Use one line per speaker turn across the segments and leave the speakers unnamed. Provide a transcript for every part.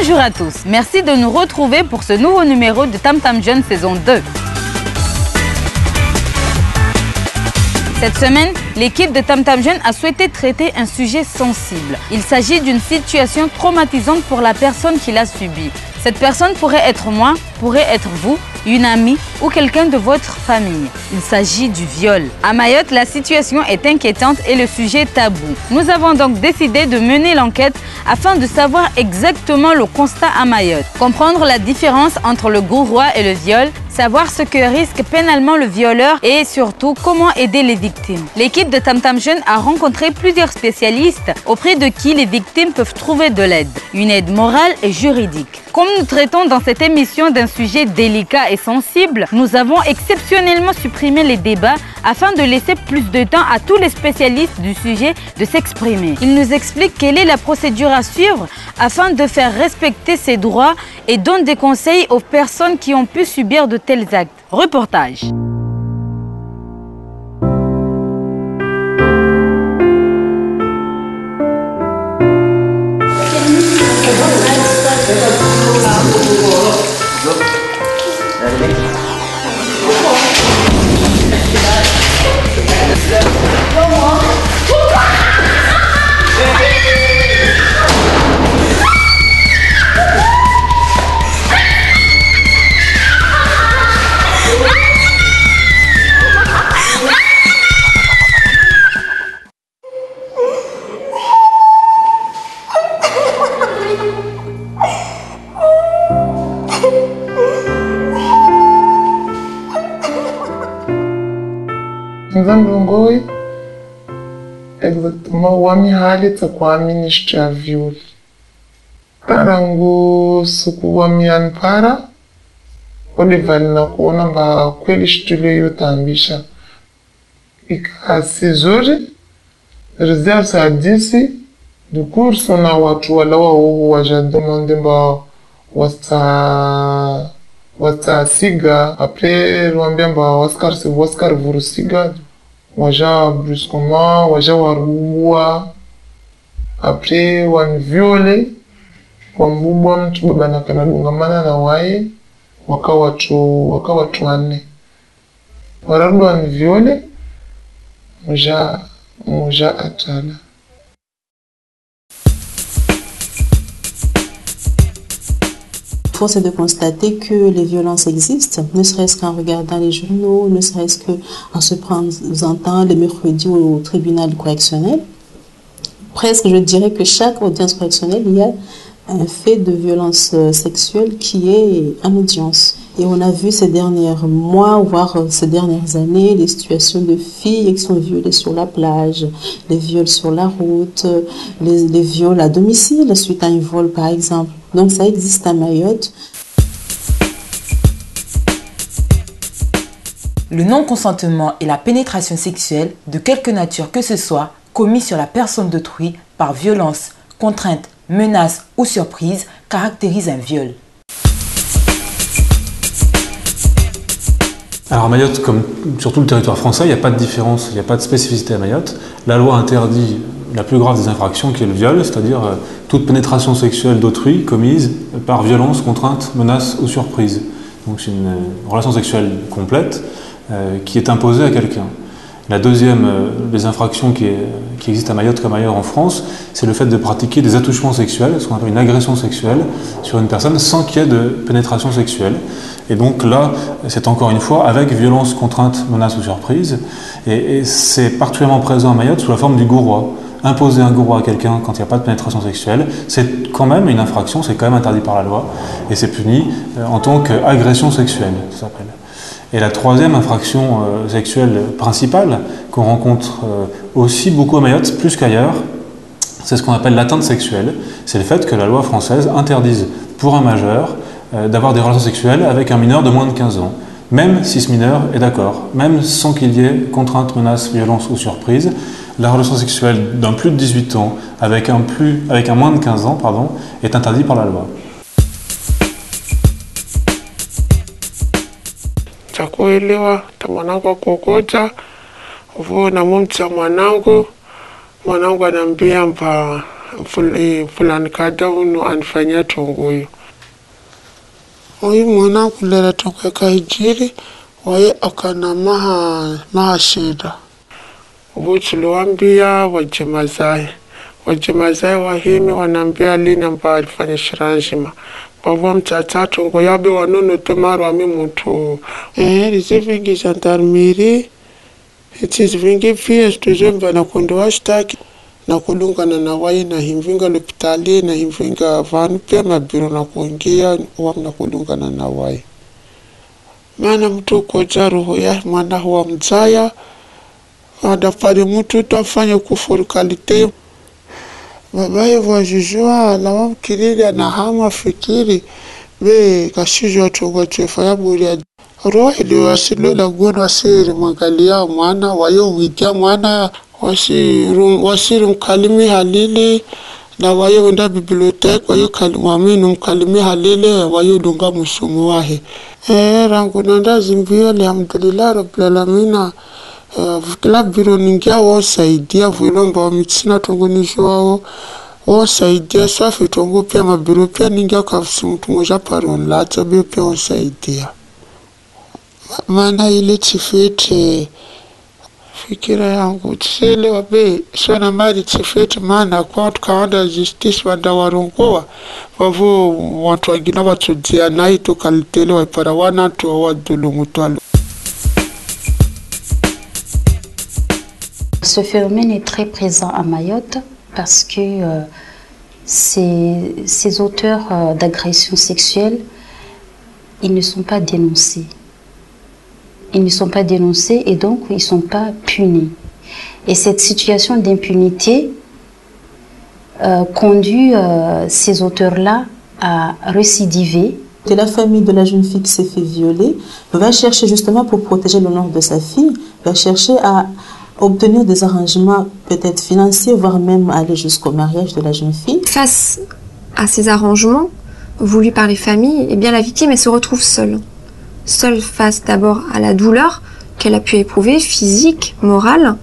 Bonjour à tous, merci de nous retrouver pour ce nouveau numéro de Tam Tam Jeune saison 2. Cette semaine, l'équipe de Tam Tam Jeune a souhaité traiter un sujet sensible. Il s'agit d'une situation traumatisante pour la personne qui l'a subie. Cette personne pourrait être moi, pourrait être vous, une amie ou quelqu'un de votre famille. Il s'agit du viol. À Mayotte, la situation est inquiétante et le sujet tabou. Nous avons donc décidé de mener l'enquête afin de savoir exactement le constat à Mayotte, comprendre la différence entre le gourroie et le viol, savoir ce que risque pénalement le violeur et surtout comment aider les victimes. L'équipe de Tam Tam Jeune a rencontré plusieurs spécialistes auprès de qui les victimes peuvent trouver de l'aide, une aide morale et juridique. Comme nous traitons dans cette émission d'un sujet délicat et sensible, nous avons exceptionnellement supprimé les débats afin de laisser plus de temps à tous les spécialistes du sujet de s'exprimer. Ils nous expliquent quelle est la procédure à suivre afin de faire respecter ses droits et donnent des conseils aux personnes qui ont pu subir de tels actes. Reportage.
Nzambungoi exactement wami hali takwa ministry ya viol tarangu suku wami anpara olivali na kuona mba kweli shitule yotambisha ikasi zuri reserve sa 10 du cours na watu walawa huhu wajademande mba wasta siga après rwambia mba waskar vuru siga waja brusquement waja warubwa après wan viole wambubwa mtu baba na kanadungamana na wae waka watu wanne wararudu wan viole moja atala.
Force est de constater que les violences existent, ne serait-ce qu'en regardant les journaux, ne serait-ce qu'en se présentant les mercredis au tribunal correctionnel. Presque, je dirais que chaque audience correctionnelle, il y a un fait de violence sexuelle qui est en audience. Et on a vu ces derniers mois, voire ces dernières années, les situations de filles qui sont violées sur la plage, les viols sur la route, les viols à domicile suite à un vol par exemple. Donc ça existe à Mayotte.
Le non-consentement et la pénétration sexuelle, de quelque nature que ce soit, commis sur la personne d'autrui par violence, contrainte, menace ou surprise, caractérisent un viol.
Alors à Mayotte, comme sur tout le territoire français, il n'y a pas de différence, il n'y a pas de spécificité à Mayotte. La loi interdit la plus grave des infractions qui est le viol, c'est-à-dire toute pénétration sexuelle d'autrui commise par violence, contrainte, menace ou surprise. Donc c'est une relation sexuelle complète qui est imposée à quelqu'un. La deuxième des infractions qui existe à Mayotte comme ailleurs en France, c'est le fait de pratiquer des attouchements sexuels, ce qu'on appelle une agression sexuelle sur une personne sans qu'il y ait de pénétration sexuelle. Et donc là, c'est encore une fois avec violence, contrainte, menace ou surprise. Et c'est particulièrement présent à Mayotte sous la forme du gourroie. Imposer un gourroie à quelqu'un quand il n'y a pas de pénétration sexuelle, c'est quand même une infraction, c'est quand même interdit par la loi. Et c'est puni en tant qu'agression sexuelle, ça s'appelle. Et la troisième infraction sexuelle principale qu'on rencontre aussi beaucoup à Mayotte, plus qu'ailleurs, c'est ce qu'on appelle l'atteinte sexuelle. C'est le fait que la loi française interdise pour un majeur d'avoir des relations sexuelles avec un mineur de moins de 15 ans. Même si ce mineur est d'accord, même sans qu'il y ait contrainte, menace, violence ou surprise, la relation sexuelle d'un plus de 18 ans avec un moins de 15 ans est interdite par la loi.
Chakuelewa mwanangu akokota uvo na mumcha mwanangu anambia mpa fulani kada unu anifanyia tongo huyo. Huyu mwana kulera tongo kahijiri wae akana maha shida. Tuliwaambia wajemazai wahimi wanaambia lini ambao alifanya shiranjima. Bavua mtatatu ngo yabe wanono temaru wami mtu. Rizi vingi jandarmeri. Itizi vingi pia tuzomba na kundoa shtaki. Na kulungana na wae na himvinga lopitali na himvinga vanu pia mabiru na kuingia na kulungana na wae. Maana mtu koja roho ya mwana huwa mzaya. Adapari mtu tafanya kufuru kalite. Babaye wajijua lawa mkiriri anahama fikiri. Be kashijua chungwa chefa ya buri. Roho ili wasilo la gona wasiri mwangalia mwana. Wayo widia mwana wasiru mkalimi halili. Na wayo wenda bibliotek. Wayo waminu mkalimi halili. Wayo dunga musumu wahe. Rangu nanda zimbio alhamdulillah rabbil alamina. Kila biro ningia wasaidia vilomba wa mitisina tongonisho wao wasaidia safi tongo pia mabiru pia ningia kafisi mtu moja paron lata bio pia wasaidia. Maana ile tifete fikira yangu tisele wabe swana mari tifete maana kwa tukawanda justice wanda warongoa wavu watu wagina watudia na ito kalitele waipara wana tuwa wadulu mutualu.
Ce phénomène est très présent à Mayotte parce que ces auteurs d'agressions sexuelles, ils ne sont pas dénoncés. Ils ne sont pas dénoncés et donc ils ne sont pas punis. Et cette situation d'impunité conduit ces auteurs-là à récidiver.
Et la famille de la jeune fille qui s'est fait violer va chercher justement pour protéger l'honneur de sa fille, va chercher à obtenir des arrangements peut-être financiers, voire même aller jusqu'au mariage de la jeune fille.
Face à ces arrangements voulus par les familles, eh bien la victime elle se retrouve seule. Seule face d'abord à la douleur qu'elle a pu éprouver, physique, morale,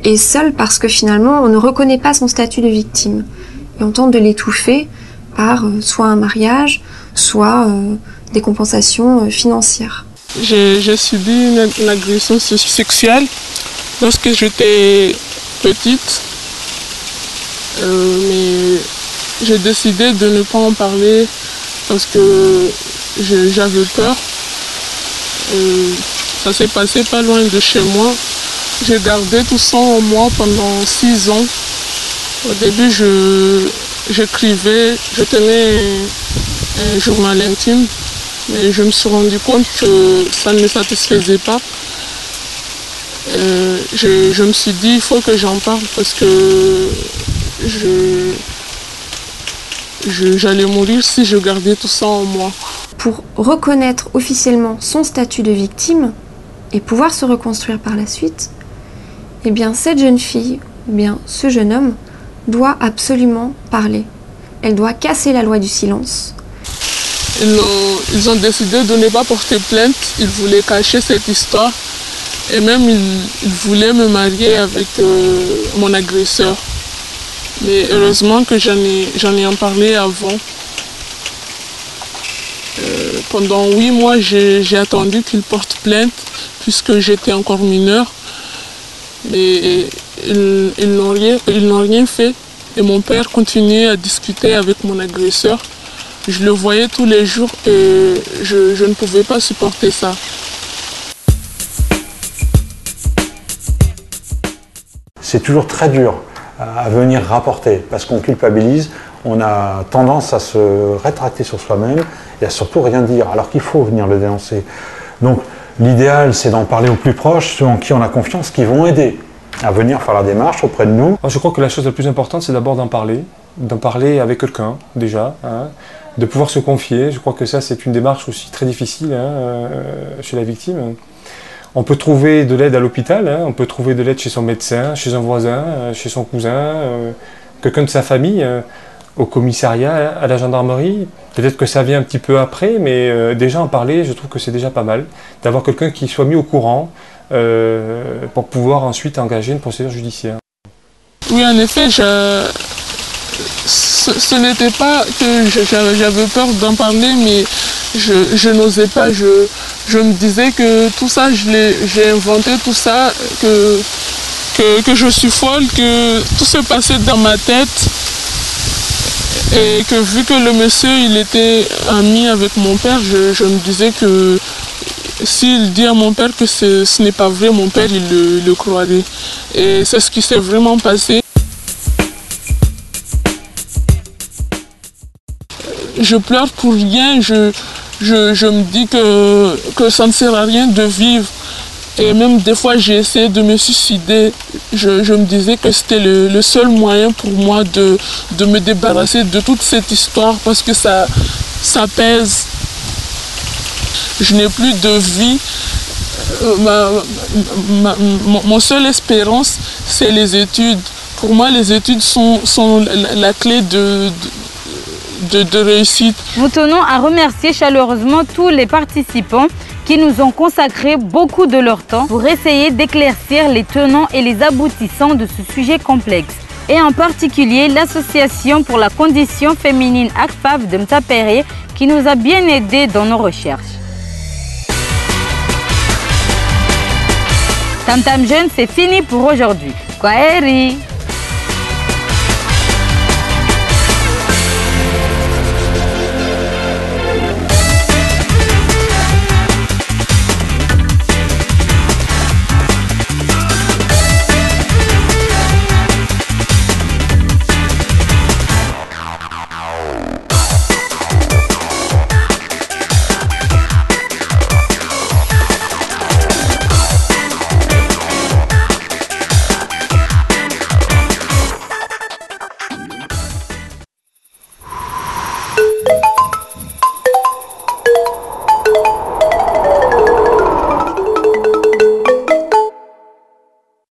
et seule parce que finalement on ne reconnaît pas son statut de victime. Et on tente de l'étouffer par soit un mariage, soit des compensations financières.
J'ai subi une agression sexuelle lorsque j'étais petite, mais j'ai décidé de ne pas en parler parce que j'avais peur. Ça s'est passé pas loin de chez moi. J'ai gardé tout ça en moi pendant 6 ans. Au début, j'écrivais, je tenais un journal intime, mais je me suis rendu compte que ça ne me satisfaisait pas. Je me suis dit, il faut que j'en parle parce que j'allais mourir si je gardais tout ça en moi.
Pour reconnaître officiellement son statut de victime et pouvoir se reconstruire par la suite, eh bien cette jeune fille, ou bien ce jeune homme, doit absolument parler. Elle doit casser la loi du silence.
Ils ont décidé de ne pas porter plainte, ils voulaient cacher cette histoire. Et même ils voulaient me marier avec mon agresseur. Mais heureusement que j'en ai en parlé avant. Pendant 8 mois, j'ai attendu qu'ils portent plainte puisque j'étais encore mineure. Mais ils n'ont rien fait. Et mon père continuait à discuter avec mon agresseur. Je le voyais tous les jours et je ne pouvais pas supporter ça.
C'est toujours très dur à venir rapporter parce qu'on culpabilise, on a tendance à se rétracter sur soi-même et à surtout rien dire alors qu'il faut venir le dénoncer. Donc l'idéal c'est d'en parler aux plus proches, ceux en qui on a confiance, qui vont aider à venir faire la démarche auprès de nous.
Je crois que la chose la plus importante c'est d'abord d'en parler avec quelqu'un déjà, hein, de pouvoir se confier. Je crois que ça c'est une démarche aussi très difficile chez la victime. On peut trouver de l'aide à l'hôpital, hein, on peut trouver de l'aide chez son médecin, chez un voisin, chez son cousin, quelqu'un de sa famille, au commissariat, à la gendarmerie. Peut-être que ça vient un petit peu après, mais déjà en parler, je trouve que c'est déjà pas mal. D'avoir quelqu'un qui soit mis au courant pour pouvoir ensuite engager une procédure judiciaire.
Oui, en effet, ce n'était pas que j'avais peur d'en parler, mais je n'osais pas. Je me disais que tout ça, j'ai inventé tout ça, que je suis folle, que tout se passait dans ma tête. Et que vu que le monsieur, il était ami avec mon père, je me disais que s'il dit à mon père que ce n'est pas vrai, mon père, il le croirait. Et c'est ce qui s'est vraiment passé. Je pleure pour rien, je me dis que ça ne sert à rien de vivre. Et même des fois, j'ai essayé de me suicider. Je me disais que c'était le seul moyen pour moi de me débarrasser de toute cette histoire parce que ça pèse. Je n'ai plus de vie. Mon seule espérance, c'est les études. Pour moi, les études sont la clé de réussite.
Nous tenons à remercier chaleureusement tous les participants qui nous ont consacré beaucoup de leur temps pour essayer d'éclaircir les tenants et les aboutissants de ce sujet complexe. Et en particulier l'Association pour la condition féminine ACFAF de Mtapere qui nous a bien aidés dans nos recherches. Tam Tam Jeune, c'est fini pour aujourd'hui. Kwaheri!